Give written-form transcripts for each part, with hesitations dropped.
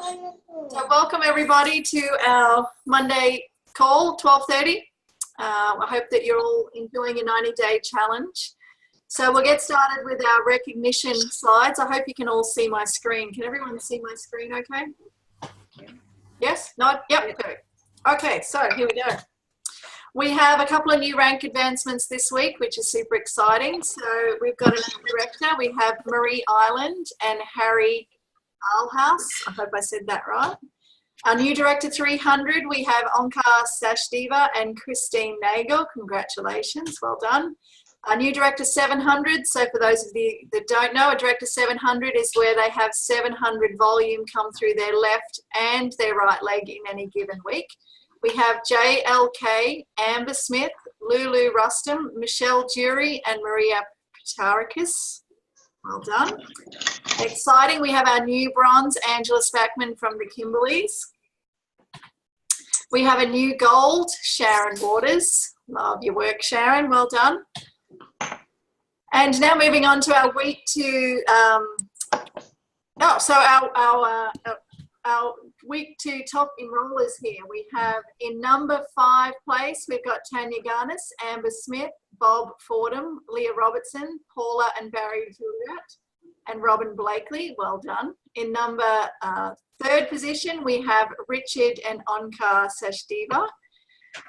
So welcome everybody to our Monday call, 12:30. I hope that you're all enjoying a 90-day challenge. So we'll get started with our recognition slides. I hope you can all see my screen. Can everyone see my screen okay? Yes? Not? Yep. Okay, so here we go. We have a couple of new rank advancements this week, which is super exciting. So we've got a new director. We have Marie Island and Harry Alhouse. I hope I said that right. Our new director 300, we have Onkar Sachdeva and Christine Nagel. Congratulations, well done. Our new director 700, so for those of you that don't know, a director 700 is where they have 700 volume come through their left and their right leg in any given week. We have JLK, Amber Smith, Lulu Rustum, Michelle Jury, and Maria Patarakis. Well done. Exciting. We have our new bronze, Angela Spackman from the Kimberleys. We have a new gold, Sharon Waters. Love your work, Sharon. Well done. And now moving on to our week two. Our week two top enrollers here. We have in number 5 place, we've got Tanya Garnis, Amber Smith, Bob Fordham, Leah Robertson, Paula and Barry Juliet, and Robin Blakely. Well done. In number 3rd position, we have Richard and Onkar Sachdeva.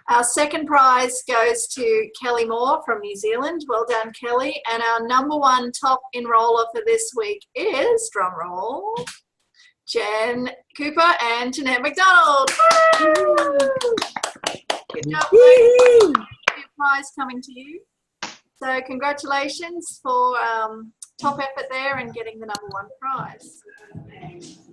Our second prize goes to Kelly Moore from New Zealand. Well done, Kelly. And our number 1 top enroller for this week is, drum roll, Jen Cooper and Jeanette McDonald. Woo! Good job, ladies. Prize coming to you. So congratulations for top effort there and getting the number 1 prize.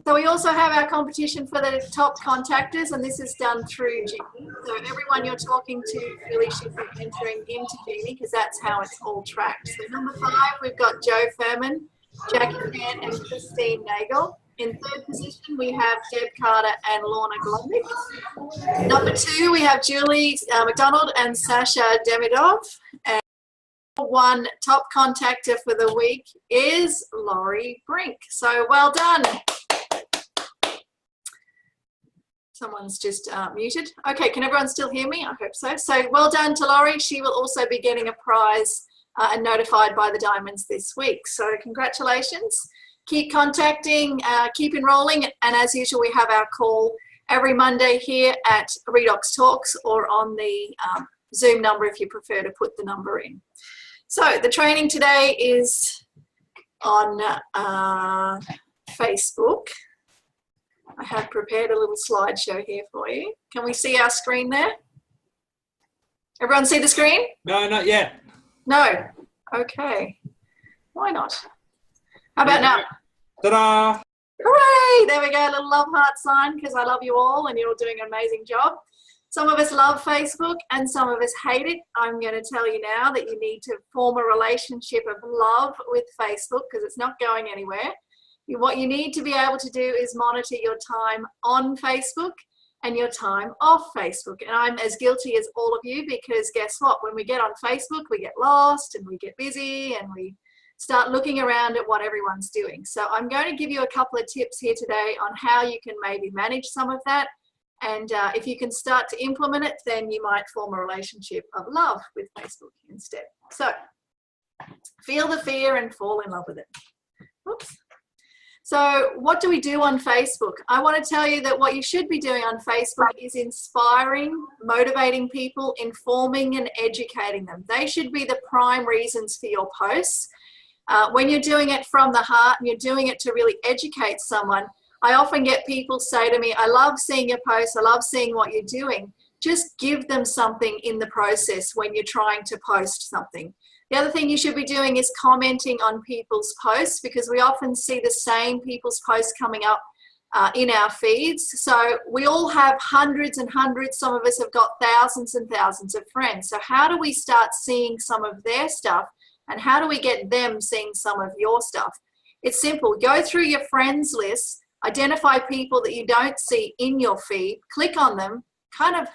So we also have our competition for the top contactors, and this is done through Genie. So everyone you're talking to really should be entering into Genie because that's how it's all tracked. So number 5, we've got Joe Furman, Jackie Kent and Christine Nagel. In 3rd position, we have Deb Carter and Lorna Glombick. Number 2, we have Julie McDonald and Sasha Demidov. And 1 top contactor for the week is Laurie Brink. So well done. Someone's just muted. Okay, can everyone still hear me? I hope so. So well done to Laurie. She will also be getting a prize and notified by the Dymonds this week. So congratulations. Keep contacting, keep enrolling, and as usual, we have our call every Monday here at Redox Talks or on the Zoom number if you prefer to put the number in. So the training today is on Facebook. I have prepared a little slideshow here for you. Can we see our screen there? Everyone see the screen? No, not yet. No? Okay. Why not? How about now? Ta-da! Hooray! There we go, a little love heart sign because I love you all and you're all doing an amazing job. Some of us love Facebook and some of us hate it. I'm going to tell you now that you need to form a relationship of love with Facebook because it's not going anywhere. What you need to be able to do is monitor your time on Facebook and your time off Facebook. And I'm as guilty as all of you because guess what? When we get on Facebook, we get lost and we get busy and we start looking around at what everyone's doing. So I'm going to give you a couple of tips here today on how you can maybe manage some of that. And if you can start to implement it, then you might form a relationship of love with Facebook instead. So feel the fear and fall in love with it. Oops. So what do we do on Facebook? I want to tell you that what you should be doing on Facebook is inspiring, motivating people, informing and educating them. They should be the prime reasons for your posts. When you're doing it from the heart and you're doing it to really educate someone, I often get people say to me, I love seeing your posts, I love seeing what you're doing. Just give them something in the process when you're trying to post something. The other thing you should be doing is commenting on people's posts because we often see the same people's posts coming up in our feeds. So we all have hundreds and hundreds. Some of us have got thousands and thousands of friends. So how do we start seeing some of their stuff and how do we get them seeing some of your stuff? It's simple. Go through your friends list, identify people that you don't see in your feed, click on them, kind of,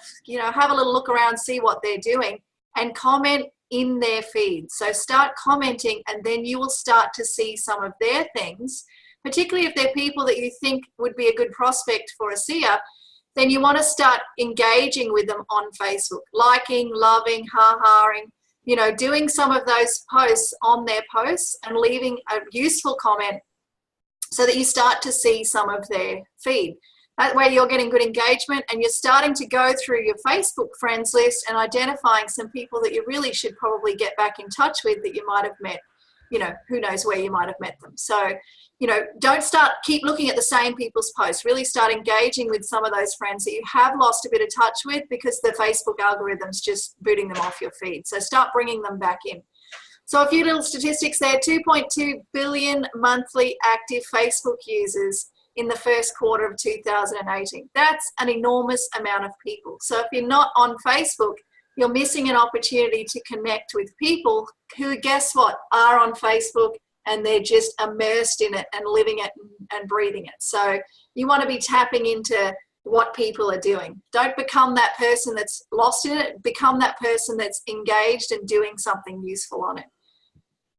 have a little look around, see what they're doing, and comment in their feed. So start commenting and then you will start to see some of their things particularly if they're people that you think would be a good prospect for a seer, then you want to start engaging with them on Facebook, liking, loving, ha-haing, you know, doing some of those posts on their posts and leaving a useful comment so that you start to see some of their feed. That way you're getting good engagement and you're starting to go through your Facebook friends list and identifying some people that you really should probably get back in touch with that you might have met, you know, who knows where you might have met them. So, you know, don't keep looking at the same people's posts. Really start engaging with some of those friends that you have lost a bit of touch with because the Facebook algorithm's just booting them off your feed. So start bringing them back in. So a few little statistics there, 2.2 billion monthly active Facebook users in the first quarter of 2018. That's an enormous amount of people. So if you're not on Facebook, you're missing an opportunity to connect with people who, guess what, are on Facebook and they're just immersed in it and living it and breathing it. So you want to be tapping into what people are doing. Don't become that person that's lost in it. Become that person that's engaged and doing something useful on it.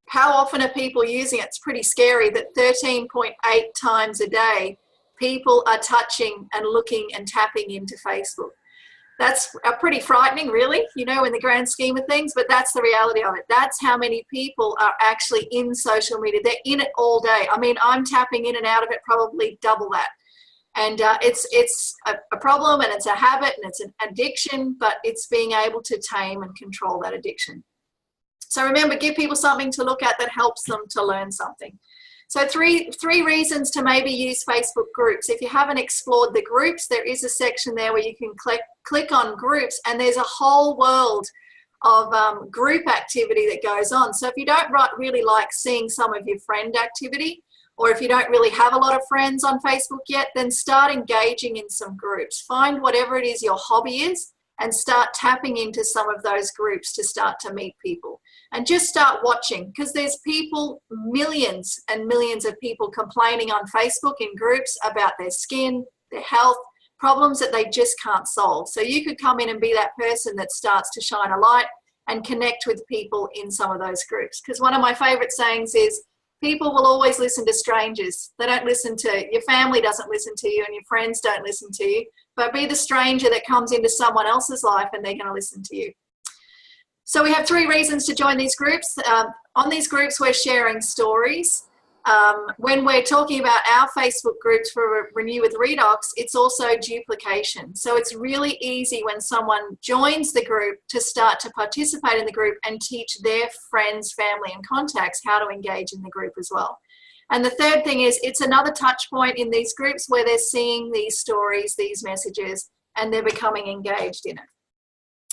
How often are people using it? It's pretty scary that 13.8 times a day people are touching and looking and tapping into Facebook. That's pretty frightening, really, you know, in the grand scheme of things, but that's the reality of it. That's how many people are actually in social media. They're in it all day. I mean, I'm tapping in and out of it probably double that. And it's a problem and it's a habit and it's an addiction, but it's being able to tame and control that addiction. So remember, give people something to look at that helps them to learn something. So three reasons to maybe use Facebook groups. If you haven't explored the groups, there is a section there where you can click on groups, and there's a whole world of group activity that goes on. So if you don't really like seeing some of your friend activity, or if you don't really have a lot of friends on Facebook yet, then start engaging in some groups. Find whatever it is your hobby is and start tapping into some of those groups to start to meet people. And just start watching, because there's people, millions and millions of people complaining on Facebook in groups about their skin, their health, problems that they just can't solve. So you could come in and be that person that starts to shine a light and connect with people in some of those groups. Because one of my favorite sayings is, people will always listen to strangers. They don't listen to, your family doesn't listen to you and your friends don't listen to you, but be the stranger that comes into someone else's life and they're going to listen to you. So we have 3 reasons to join these groups. On these groups, we're sharing stories. When we're talking about our Facebook groups for Renew with Redox, it's also duplication. So it's really easy when someone joins the group to start to participate in the group and teach their friends, family, and contacts how to engage in the group as well. And the third thing is, it's another touch point in these groups where they're seeing these stories, these messages, and they're becoming engaged in it.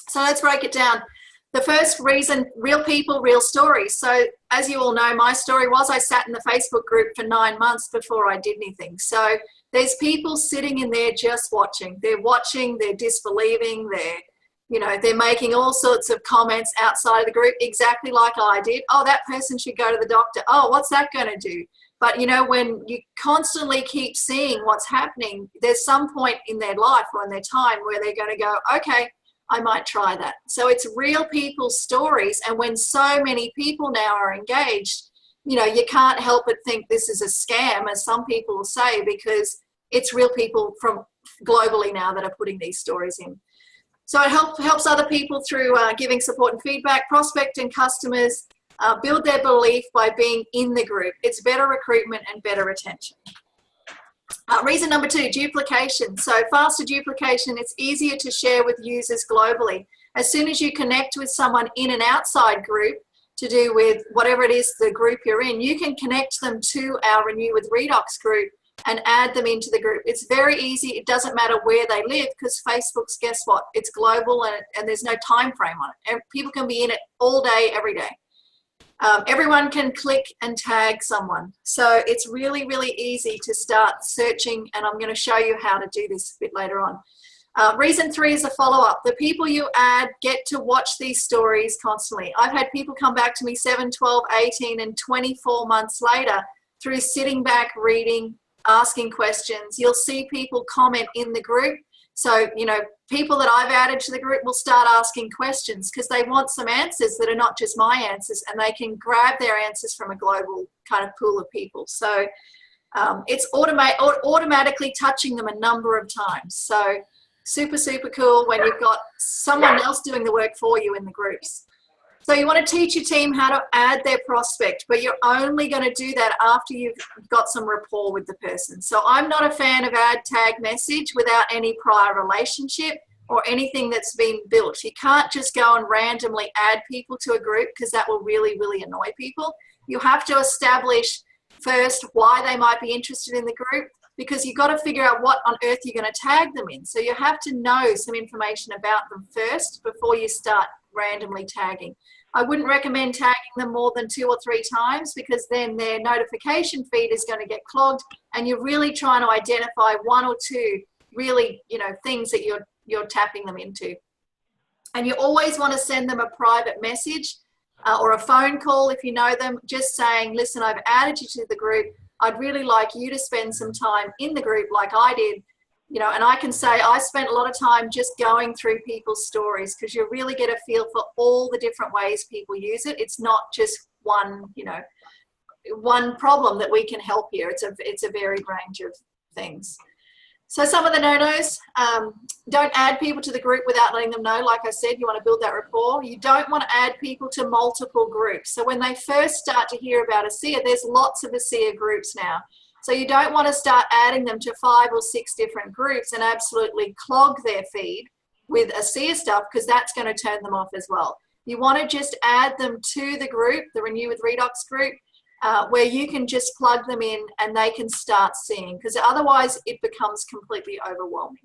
So let's break it down. The first reason, real people, real stories. So as you all know, my story was I sat in the Facebook group for 9 months before I did anything. So there's people sitting in there just watching. They're watching, they're disbelieving, they're making all sorts of comments outside of the group, exactly like I did. Oh, that person should go to the doctor. Oh, what's that going to do? But, you know, when you constantly keep seeing what's happening, there's some point in their life or in their time where they're going to go, okay, I might try that. So it's real people's stories. And when so many people now are engaged, you know, you can't help but think this is a scam, as some people will say, because it's real people from globally now that are putting these stories in. So it helps other people through giving support and feedback, prospect and customers, build their belief by being in the group. It's better recruitment and better retention. Reason number 2, duplication. So faster duplication, it's easier to share with users globally. As soon as you connect with someone in an outside group to do with whatever it is the group you're in, you can connect them to our Renew with Redox group and add them into the group. It's very easy. It doesn't matter where they live, because Facebook's, guess what? It's global and there's no time frame on it. People can be in it all day, every day. Everyone can click and tag someone. So it's really, really easy to start searching, and I'm going to show you how to do this a bit later on. Reason 3 is a follow-up. The people you add get to watch these stories constantly. I've had people come back to me 7, 12, 18, and 24 months later through sitting back, reading, asking questions. You'll see people comment in the group. So, you know, people that I've added to the group will start asking questions because they want some answers that are not just my answers, and they can grab their answers from a global kind of pool of people. So It's automatically touching them a number of times. So super, super cool when you've got someone else doing the work for you in the groups. So you want to teach your team how to add their prospect, but you're only going to do that after you've got some rapport with the person. So I'm not a fan of add, tag, message without any prior relationship or anything that's been built. You can't just go and randomly add people to a group because that will really, really annoy people. You have to establish first why they might be interested in the group, because you've got to figure out what on earth you're going to tag them in. So you have to know some information about them first before you start randomly tagging. I wouldn't recommend tagging them more than 2 or 3 times, because then their notification feed is going to get clogged, and you're really trying to identify 1 or 2 really, things that you're tapping them into. And you always want to send them a private message or a phone call if you know them, just saying, listen, I've added you to the group. I'd really like you to spend some time in the group like I did. And I can say I spent a lot of time just going through people's stories, because you really get a feel for all the different ways people use it. It's not just one problem that we can help here. It's a varied range of things. So some of the no-nos, don't add people to the group without letting them know. Like I said, you want to build that rapport. You don't want to add people to multiple groups. So when they first start to hear about ASEA, there's lots of ASEA groups now. So you don't want to start adding them to 5 or 6 different groups and absolutely clog their feed with ASEA stuff, because that's going to turn them off as well. You want to just add them to the group, the Renew with Redox group, where you can just plug them in and they can start seeing, because otherwise it becomes completely overwhelming.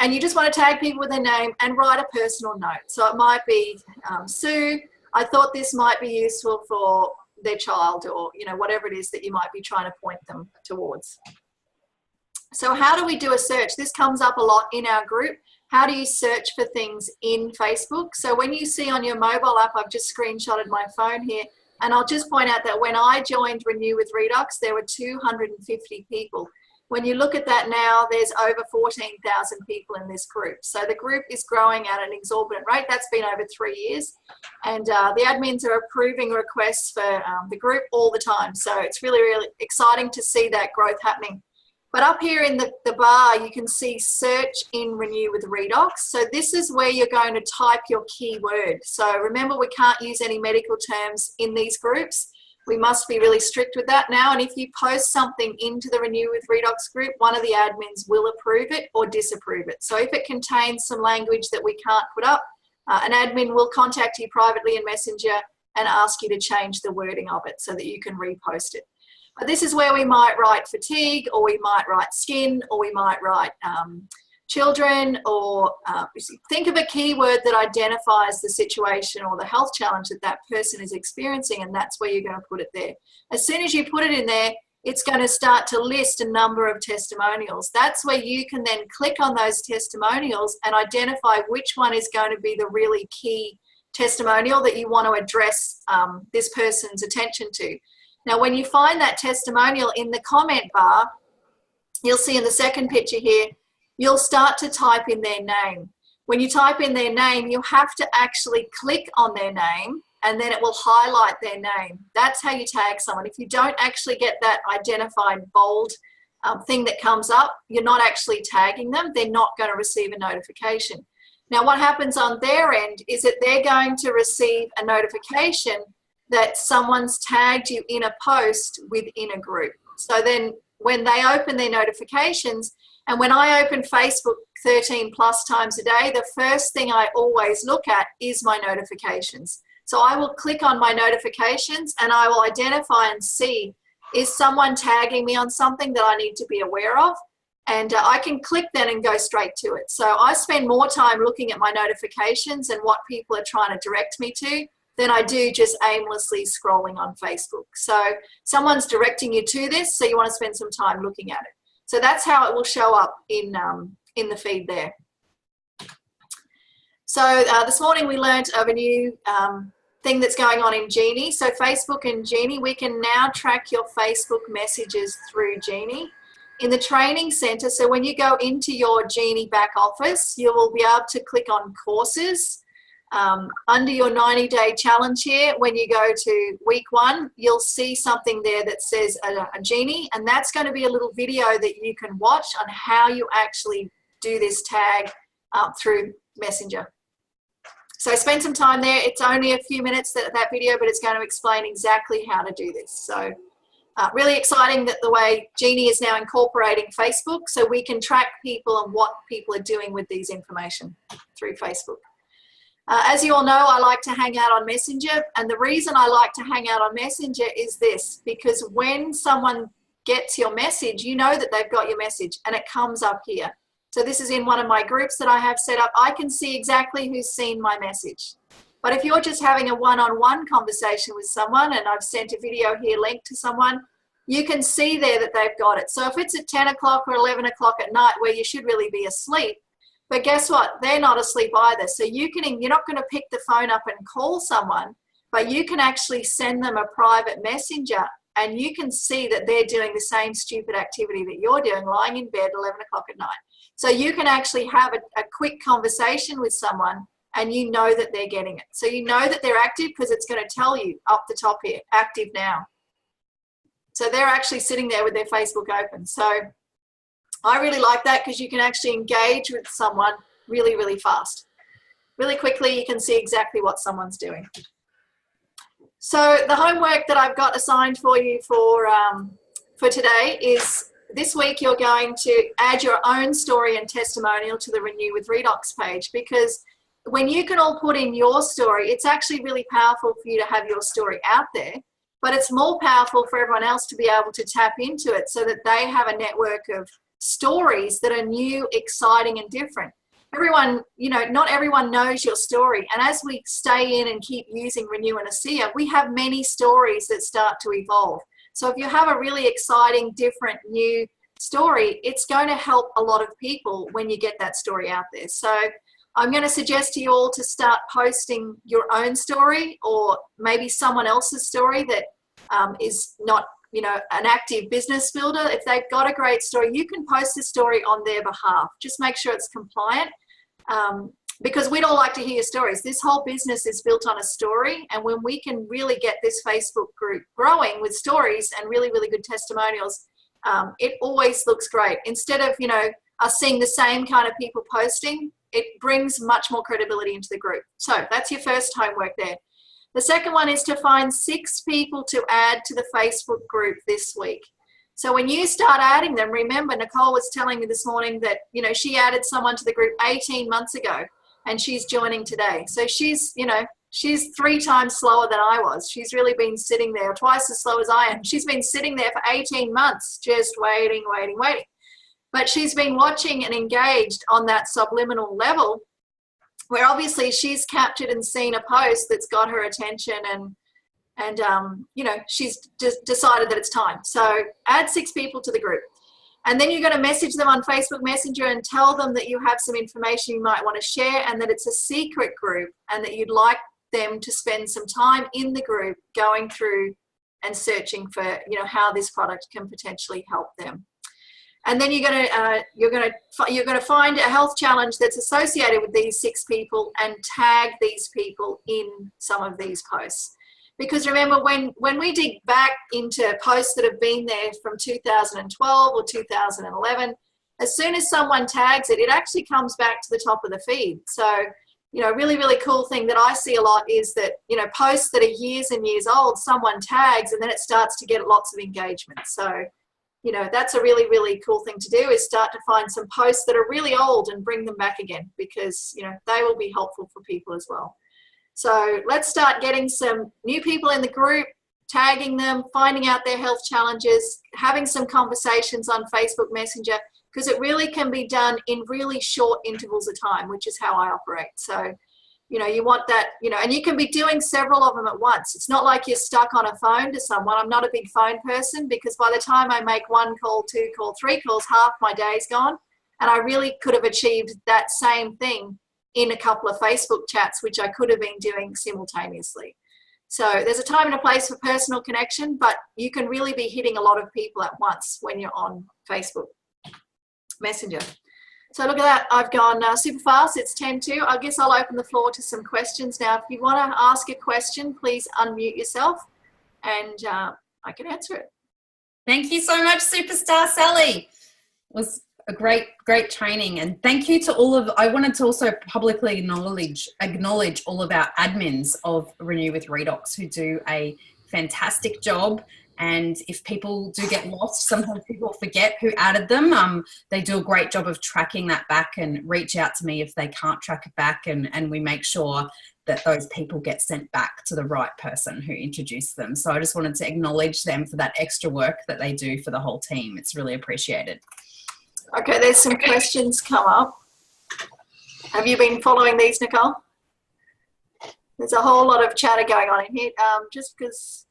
And you just want to tag people with their name and write a personal note. So it might be, Sue, I thought this might be useful for their child, or whatever it is that you might be trying to point them towards. So how do we do a search? This comes up a lot in our group. How do you search for things in Facebook? So when you see on your mobile app, I've just screenshotted my phone here, and I'll just point out that when I joined Renew with Redox, there were 250 people. When you look at that now, there's over 14,000 people in this group. So the group is growing at an exorbitant rate. That's been over 3 years. And the admins are approving requests for the group all the time. So it's really, really exciting to see that growth happening. But up here in the bar, you can see search in Renew with Redox. So this is where you're going to type your keyword. So remember, we can't use any medical terms in these groups. We must be really strict with that now. And if you post something into the Renew with Redox group, one of the admins will approve it or disapprove it. So if it contains some language that we can't put up, an admin will contact you privately in Messenger and ask you to change the wording of it so that you can repost it. But this is where we might write fatigue, or we might write skin, or we might write children, or think of a keyword that identifies the situation or the health challenge that that person is experiencing, and that's where you're going to put it there. As soon as you put it in there, it's going to start to list a number of testimonials. That's where you can then click on those testimonials and identify which one is going to be the really key testimonial that you want to address this person's attention to. Now, when you find that testimonial in the comment bar, you'll see in the second picture here, you'll start to type in their name. When you type in their name, you have to actually click on their name, and then it will highlight their name. That's how you tag someone. If you don't actually get that identified bold thing that comes up, you're not actually tagging them. They're not going to receive a notification. Now, what happens on their end is that they're going to receive a notification that someone's tagged you in a post within a group. So then when they open their notifications, and when I open Facebook 13 plus times a day, the first thing I always look at is my notifications. So I will click on my notifications and I will identify and see, is someone tagging me on something that I need to be aware of? And I can click then and go straight to it. So I spend more time looking at my notifications and what people are trying to direct me to than I do just aimlessly scrolling on Facebook. So someone's directing you to this, so you want to spend some time looking at it. So that's how it will show up in the feed there. So this morning we learned of a new thing that's going on in Genie. So Facebook and Genie, we can now track your Facebook messages through Genie. In the training center, so when you go into your Genie back office, you will be able to click on courses. Under your 90-day challenge here, when you go to week 1, you'll see something there that says a genie, and that's going to be a little video that you can watch on how you actually do this tag through Messenger. So spend some time there. It's only a few minutes, that video, but it's going to explain exactly how to do this. So really exciting that the way Genie is now incorporating Facebook, so we can track people and what people are doing with these information through Facebook. As you all know, I like to hang out on Messenger, and the reason I like to hang out on Messenger is this, because when someone gets your message, you know that they've got your message, and it comes up here. So this is in one of my groups that I have set up. I can see exactly who's seen my message. But if you're just having a one-on-one conversation with someone, and I've sent a video here linked to someone, you can see there that they've got it. So if it's at 10 o'clock or 11 o'clock at night where you should really be asleep, but guess what? They're not asleep either. So you're not going to pick the phone up and call someone, but you can actually send them a private messenger, and you can see that they're doing the same stupid activity that you're doing, lying in bed 11 o'clock at night. So you can actually have a quick conversation with someone, and you know that they're getting it. So you know that they're active because it's going to tell you up the top here, active now. So they're actually sitting there with their Facebook open. So I really like that because you can actually engage with someone really, really fast. Really quickly, you can see exactly what someone's doing. So the homework that I've got assigned for you for today is this week you're going to add your own story and testimonial to the Renew with Redox page, because when you can all put in your story, it's actually really powerful for you to have your story out there, but it's more powerful for everyone else to be able to tap into it so that they have a network of stories that are new, exciting, and different. Everyone, not everyone knows your story. And as we stay in and keep using Renew and ASEA, we have many stories that start to evolve. So if you have a really exciting, different, new story, it's going to help a lot of people when you get that story out there. So I'm going to suggest to you all to start posting your own story, or maybe someone else's story that is not an active business builder. If they've got a great story, you can post the story on their behalf. Just make sure it's compliant, because we'd all like to hear stories. This whole business is built on a story, and when we can really get this Facebook group growing with stories and really, really good testimonials, it always looks great. Instead of, us seeing the same kind of people posting, it brings much more credibility into the group. So that's your first homework there. The second one is to find 6 people to add to the Facebook group this week. So when you start adding them, remember Nicole was telling me this morning that, she added someone to the group 18 months ago and she's joining today. So she's 3 times slower than I was. She's really been sitting there, twice as slow as I am. She's been sitting there for 18 months, just waiting. But she's been watching and engaged on that subliminal level, where obviously she's captured and seen a post that's got her attention, and she's just decided that it's time. So add 6 people to the group. And then you're going to message them on Facebook Messenger and tell them that you have some information you might want to share, and that it's a secret group, and that you'd like them to spend some time in the group going through and searching for, how this product can potentially help them. And then you're going to find a health challenge that's associated with these 6 people and tag these people in some of these posts. Because remember, when we dig back into posts that have been there from 2012 or 2011, as soon as someone tags it, it actually comes back to the top of the feed. So, really, really cool thing that I see a lot is that, posts that are years and years old, someone tags and then it starts to get lots of engagement. So, that's a really, really cool thing to do, is start to find some posts that are really old and bring them back again, because, they will be helpful for people as well. So let's start getting some new people in the group, tagging them, finding out their health challenges, having some conversations on Facebook Messenger, because it really can be done in really short intervals of time, which is how I operate. So, you want that, and you can be doing several of them at once. It's not like you're stuck on a phone to someone. I'm not a big phone person, because by the time I make 1 call, 2 calls, 3 calls, half my day's gone. And I really could have achieved that same thing in a couple of Facebook chats, which I could have been doing simultaneously. So there's a time and a place for personal connection, but you can really be hitting a lot of people at once when you're on Facebook Messenger. So look at that. I've gone super fast. It's 10:02. I guess I'll open the floor to some questions now. If you want to ask a question, please unmute yourself and I can answer it. Thank you so much, Superstar Sally. It was a great training. And thank you to I wanted to also publicly acknowledge all of our admins of Renew with Redox who do a fantastic job. And if people do get lost, sometimes people forget who added them. They do a great job of tracking that back and reach out to me if they can't track it back. And we make sure that those people get sent back to the right person who introduced them. So I just wanted to acknowledge them for that extra work that they do for the whole team. It's really appreciated. Okay, there's some questions come up. Have you been following these, Nicole? There's a whole lot of chatter going on in here. Just because...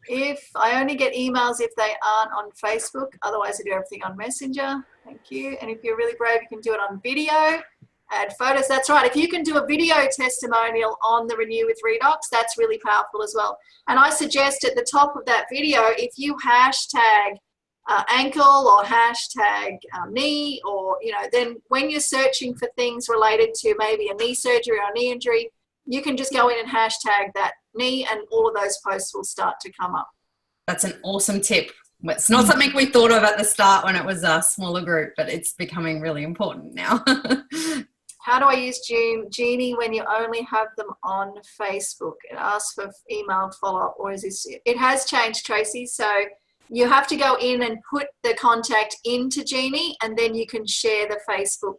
If I only get emails if they aren't on Facebook, otherwise I do everything on Messenger. Thank you. And if you're really brave, you can do it on video, add photos. That's right. If you can do a video testimonial on the Renew with Redox, that's really powerful as well. And I suggest at the top of that video, if you hashtag ankle or hashtag knee, or, then when you're searching for things related to maybe a knee surgery or a knee injury, you can just go in and hashtag that knee and all of those posts will start to come up. That's an awesome tip. It's not something we thought of at the start when it was a smaller group, but it's becoming really important now. How do I use Genie when you only have them on Facebook? It asks for email follow-up, or is this... It has changed, Tracy. So you have to go in and put the contact into Genie, and then you can share the Facebook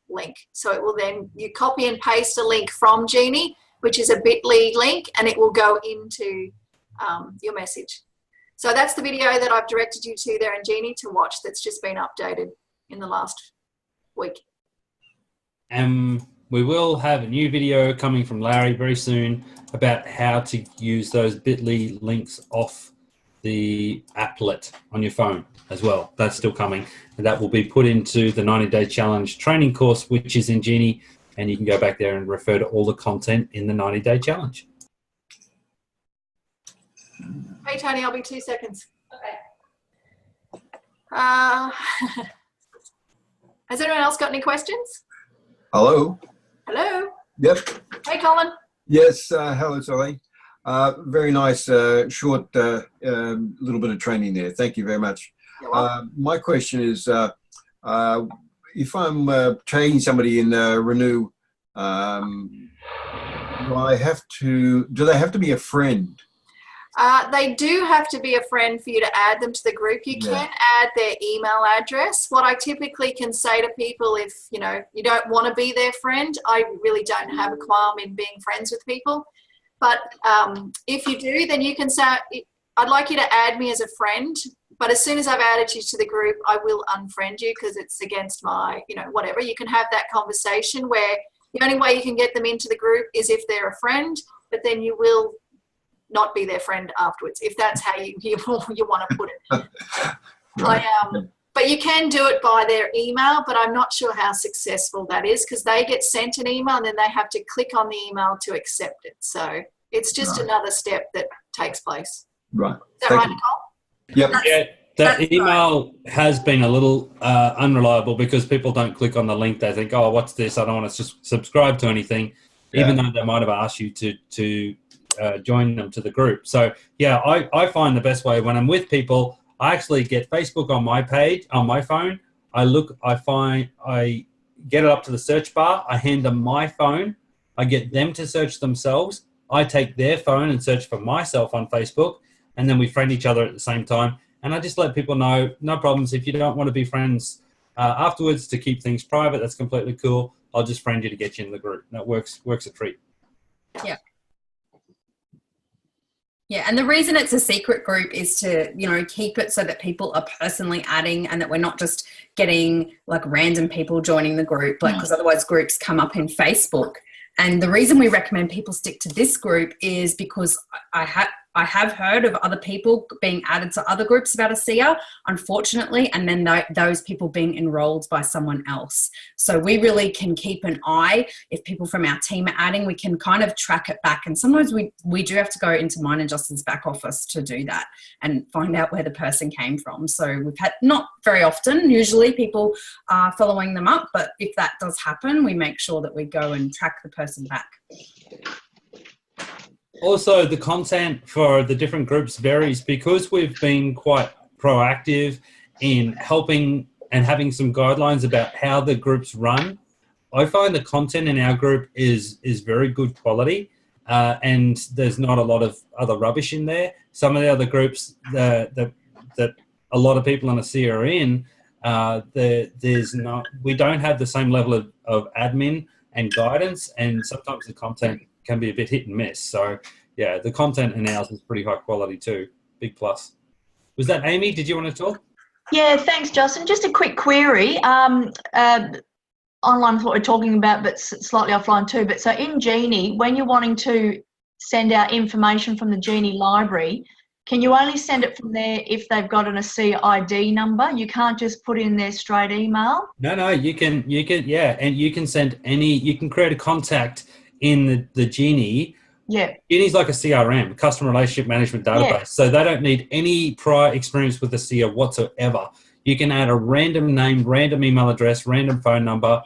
link. So it will then... You copy and paste a link from Genie, which is a bit.ly link, and it will go into your message. So that's the video that I've directed you to there in Genie to watch that's just been updated in the last week. We will have a new video coming from Larry very soon about how to use those bit.ly links off the applet on your phone as well. That's still coming. And that will be put into the 90-day challenge training course, which is in Genie. And you can go back there and refer to all the content in the 90-day challenge. Hey, Tony, I'll be 2 seconds. Okay. Has anyone else got any questions? Hello. Hello. Yep. Hey, Colin. Yes. Hello, Sally. Very nice, short, little bit of training there. Thank you very much. My question is, if I'm training somebody in Renew, do they have to be a friend? They do have to be a friend for you to add them to the group. You can add their email address. What I typically can say to people, if you don't want to be their friend, I really don't have a qualm in being friends with people. But if you do, then you can say, I'd like you to add me as a friend, but as soon as I've added you to the group, I will unfriend you because it's against my, whatever. You can have that conversation where the only way you can get them into the group is if they're a friend, but then you will not be their friend afterwards, if that's how you want to put it. But you can do it by their email, but I'm not sure how successful that is because they get sent an email and then they have to click on the email to accept it. So it's just another step that takes place. Right. Is that right, Nicole? Yep. Yeah, that email has been a little unreliable because people don't click on the link. They think, oh, what's this? I don't want to subscribe to anything, even though they might have asked you to join them to the group. So, yeah, I find the best way when I'm with people, I actually get Facebook on my page, on my phone. I get it up to the search bar. I hand them my phone. I get them to search themselves. I take their phone and search for myself on Facebook. And then we friend each other at the same time. And I just let people know, no problems. If you don't want to be friends afterwards to keep things private, that's completely cool. I'll just friend you to get you in the group. That works a treat. Yeah. Yeah, and the reason it's a secret group is to, keep it so that people are personally adding and that we're not just getting like random people joining the group, because otherwise groups come up in Facebook. And the reason we recommend people stick to this group is because I I have heard of other people being added to other groups about a seer, unfortunately, and then those people being enrolled by someone else. So we really can keep an eye. If people from our team are adding, we can kind of track it back. And sometimes we do have to go into mine and Justin's back office to do that and find out where the person came from. So we've had, not very often, usually people are following them up, but if that does happen, we make sure that we go and track the person back. Also, the content for the different groups varies because we've been quite proactive in helping and having some guidelines about how the groups run. I find the content in our group is very good quality, and there's not a lot of other rubbish in there. Some of the other groups that a lot of people on a C are in, we don't have the same level of admin and guidance, and sometimes the content can be a bit hit and miss. So yeah, the content in ours is pretty high quality too. Big plus. Was that Amy? Did you want to talk? Yeah, thanks, Justin. Just a quick query. Online is what we're talking about, but slightly offline too. But so in Genie, when you're wanting to send out information from the Genie library, can you only send it from there if they've got an ASEA ID number? You can't just put in their straight email? No, you can, yeah. And you can send you can create a contact in the Genie. Yeah. Genie's like a CRM, customer relationship management database. Yeah. So they don't need any prior experience with the ASEA whatsoever. You can add a random name, random email address, random phone number.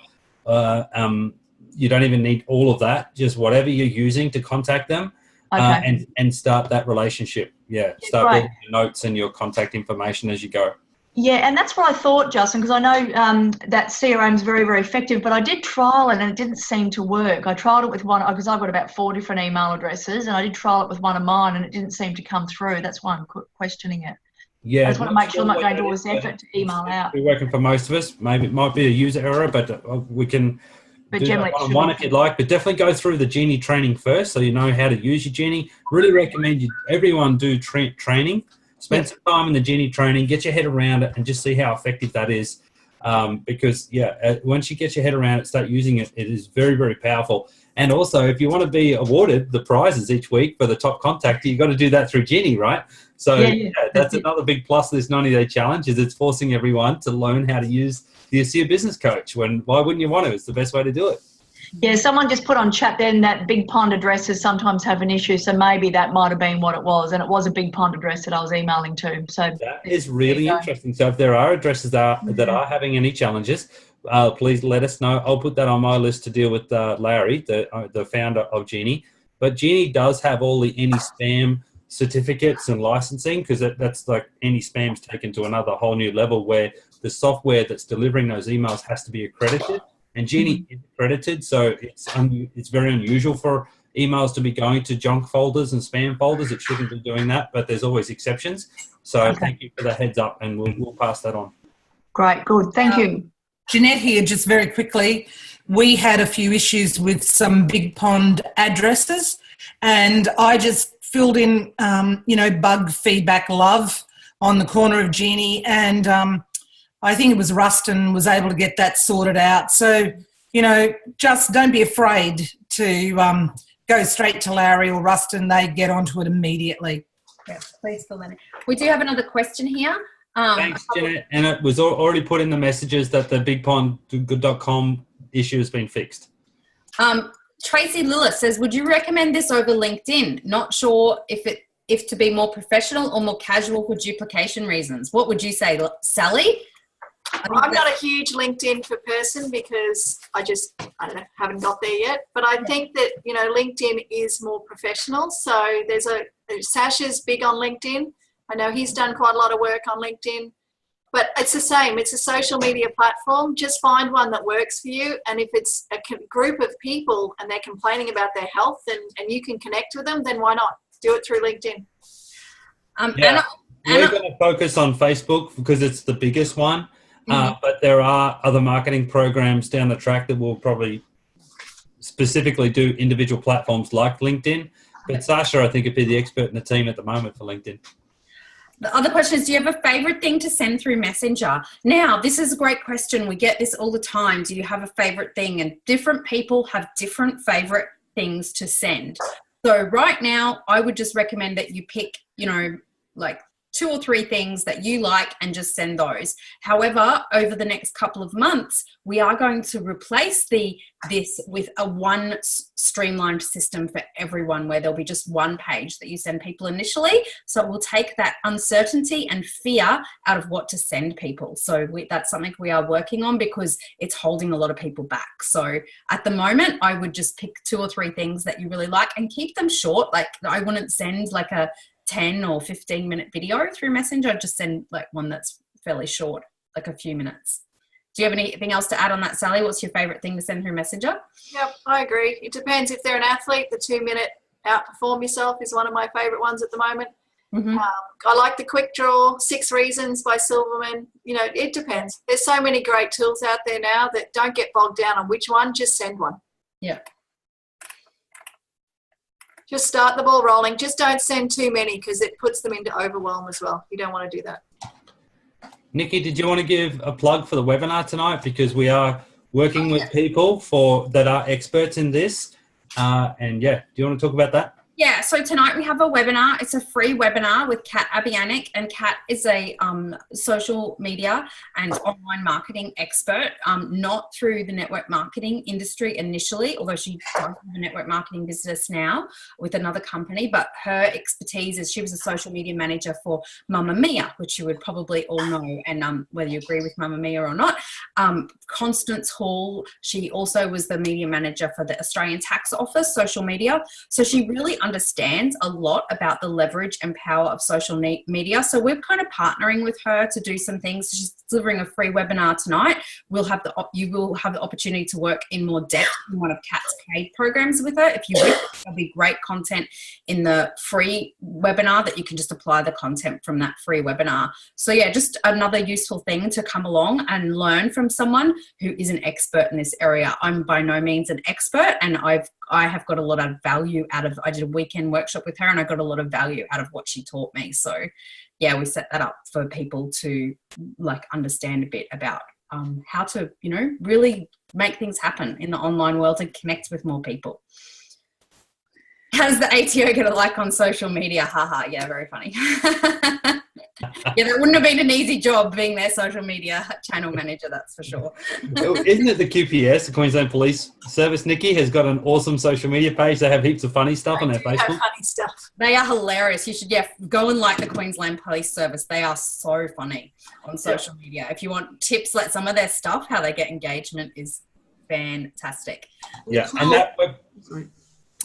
You don't even need all of that. Just whatever you're using to contact them, and start that relationship. Yeah, start building your notes and your contact information as you go. Yeah, and that's what I thought, Justin, because I know that CRM is very, very effective, but I did trial it and it didn't seem to work. I tried it with one, because I've got about 4 different email addresses, and I did trial it with one of mine and it didn't seem to come through. That's why I'm questioning it. Yeah, I just want to make sure I'm not going to do all this effort to email out. It's working for most of us. Maybe it might be a user error, but we can do that one-on-one if you'd like. But definitely go through the Genie training first so you know how to use your Genie. Really recommend everyone do training. Spend some time in the Genie training, get your head around it, and just see how effective that is. Because, once you get your head around it, start using it, it is very, very powerful. And also, if you want to be awarded the prizes each week for the top contactor, you've got to do that through Genie, right? So that's another big plus of this 90-day challenge is it's forcing everyone to learn how to use the ASEA Business Coach. Why wouldn't you want to? It's the best way to do it. Yeah, someone just put on chat then that Big Pond addresses sometimes have an issue, so maybe that might have been what it was, and it was a Big Pond address that I was emailing to. So that is really interesting. So if there are addresses that are having any challenges, please let us know. I'll put that on my list to deal with Larry, the founder of Genie. But Genie does have all the anti-spam certificates and licensing, because that's like anti-spam's taken to another whole new level where the software that's delivering those emails has to be accredited. And Genie is accredited, so it's very unusual for emails to be going to junk folders and spam folders. It shouldn't be doing that, but there's always exceptions. So thank you for the heads up, and we'll pass that on. Great, good. Thank you. Jeanette here, just very quickly. We had a few issues with some Big Pond addresses, and I just filled in, bug feedback love on the corner of Genie, and I think it was Ruston was able to get that sorted out. So, just don't be afraid to go straight to Larry or Ruston. They get onto it immediately. Yes, please fill that in. We do have another question here. Thanks, Jeanette. And it was already put in the messages that the bigpond.com issue has been fixed. Tracy Lillis says, would you recommend this over LinkedIn? Not sure if to be more professional or more casual for duplication reasons. What would you say, Sally? I'm not a huge LinkedIn for person because I don't know, haven't got there yet. But I think that, LinkedIn is more professional. So Sasha's big on LinkedIn. I know he's done quite a lot of work on LinkedIn. But it's the same. It's a social media platform. Just find one that works for you. And if it's a group of people and they're complaining about their health and you can connect with them, then why not? Do it through LinkedIn. We're going to focus on Facebook because it's the biggest one. But there are other marketing programs down the track that will probably specifically do individual platforms like LinkedIn. But Sasha, I think, would be the expert in the team at the moment for LinkedIn. The other question is, do you have a favorite thing to send through Messenger? Now, this is a great question. We get this all the time. Do you have a favorite thing? And different people have different favorite things to send. So right now, I would just recommend that you pick, you know, like 2 or 3 things that you like and just send those. However, over the next couple of months, we are going to replace this with a one streamlined system for everyone, where there'll be just one page that you send people initially. So it will take that uncertainty and fear out of what to send people. So that's something we are working on, because it's holding a lot of people back. So at the moment, I would just pick 2 or 3 things that you really like and keep them short. Like, I wouldn't send like a 10 or 15-minute video through Messenger. I'd just send like one that's fairly short, like a few minutes. Do you have anything else to add on that, Sally? What's your favorite thing to send through Messenger? Yep, I agree. It depends. If they're an athlete, the 2-minute outperform yourself is one of my favorite ones at the moment. Mm-hmm. I like the quick draw, 6 Reasons by Silverman. You know, it depends. There's so many great tools out there now that don't get bogged down on which one, just send one. Yeah. Just start the ball rolling. Just don't send too many, because it puts them into overwhelm as well. You don't want to do that. Nikki, did you want to give a plug for the webinar tonight? Because we are working with people that are experts in this. And yeah, do you want to talk about that? Yeah, so tonight we have a webinar. It's a free webinar with Kat Abianic, and Kat is a social media and online marketing expert, not through the network marketing industry initially, although she does have a network marketing business now with another company, but her expertise is she was a social media manager for Mamma Mia, which you would probably all know, and whether you agree with Mamma Mia or not. Constance Hall, she also was the media manager for the Australian Tax Office, social media. So she really understands a lot about the leverage and power of social media. So we're kind of partnering with her to do some things. She's delivering a free webinar tonight. You will have the opportunity to work in more depth in one of Kat's paid programs with her. If you wish, there'll be great content in the free webinar that you can just apply the content from that free webinar. So yeah, just another useful thing to come along and learn from someone who is an expert in this area. I'm by no means an expert, and I have got a lot of value out of, I did a weekend workshop with her and I got a lot of value out of what she taught me. So yeah, we set that up for people to like understand a bit about how to, you know, really make things happen in the online world and connect with more people. How's the ATO get a like on social media? Haha, yeah, very funny. Yeah, that wouldn't have been an easy job being their social media channel manager, that's for sure. Isn't it the QPS, the Queensland Police Service, Nikki, has got an awesome social media page. They have heaps of funny stuff on their Facebook. Funny stuff. They are hilarious. You should, go and like the Queensland Police Service. They are so funny on social media. If you want tips, like some of their stuff, how they get engagement is fantastic. Yeah, and that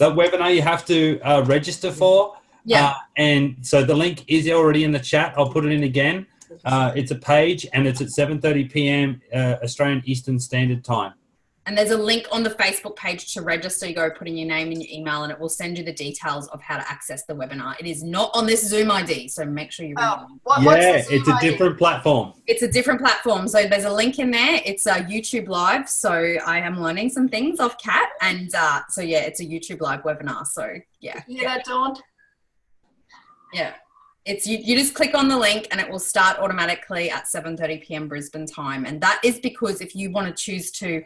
webinar you have to register for. Yeah. And so the link is already in the chat. I'll put it in again. It's a page and it's at 7:30 p.m. Australian Eastern Standard Time. And there's a link on the Facebook page to register. You go put in your name and your email and it will send you the details of how to access the webinar. It is not on this Zoom ID, so make sure you it's a different platform. It's a different platform. So there's a link in there. It's YouTube Live. So I am learning some things off Kat. And so yeah, it's a YouTube Live webinar. So yeah. You hear that, Dawn? Yeah, it's you just click on the link and it will start automatically at 7:30 p.m. Brisbane time. And that is because if you want to choose to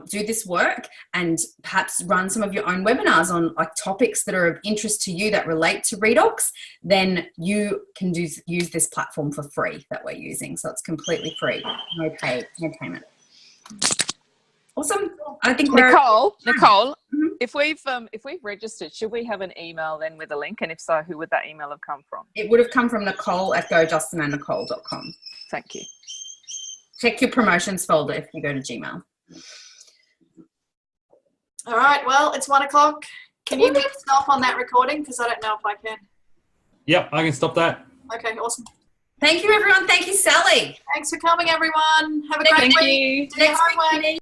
do this work and perhaps run some of your own webinars on like topics that are of interest to you that relate to Redox, then you can use this platform for free that we're using. So it's completely free, no payment. Awesome. I think Nicole, mm-hmm. if we've registered, should we have an email then with a link? And if so, who would that email have come from? It would have come from Nicole@gojustinandnicole.com. Thank you. Check your promotions folder if you go to Gmail. All right, well, it's 1 o'clock. Can you hit stop on that recording? Because I don't know if I can. Yep, I can stop that. Okay, awesome. Thank you, everyone. Thank you, Sally. Thanks for coming, everyone. Have a great week. Do your homework.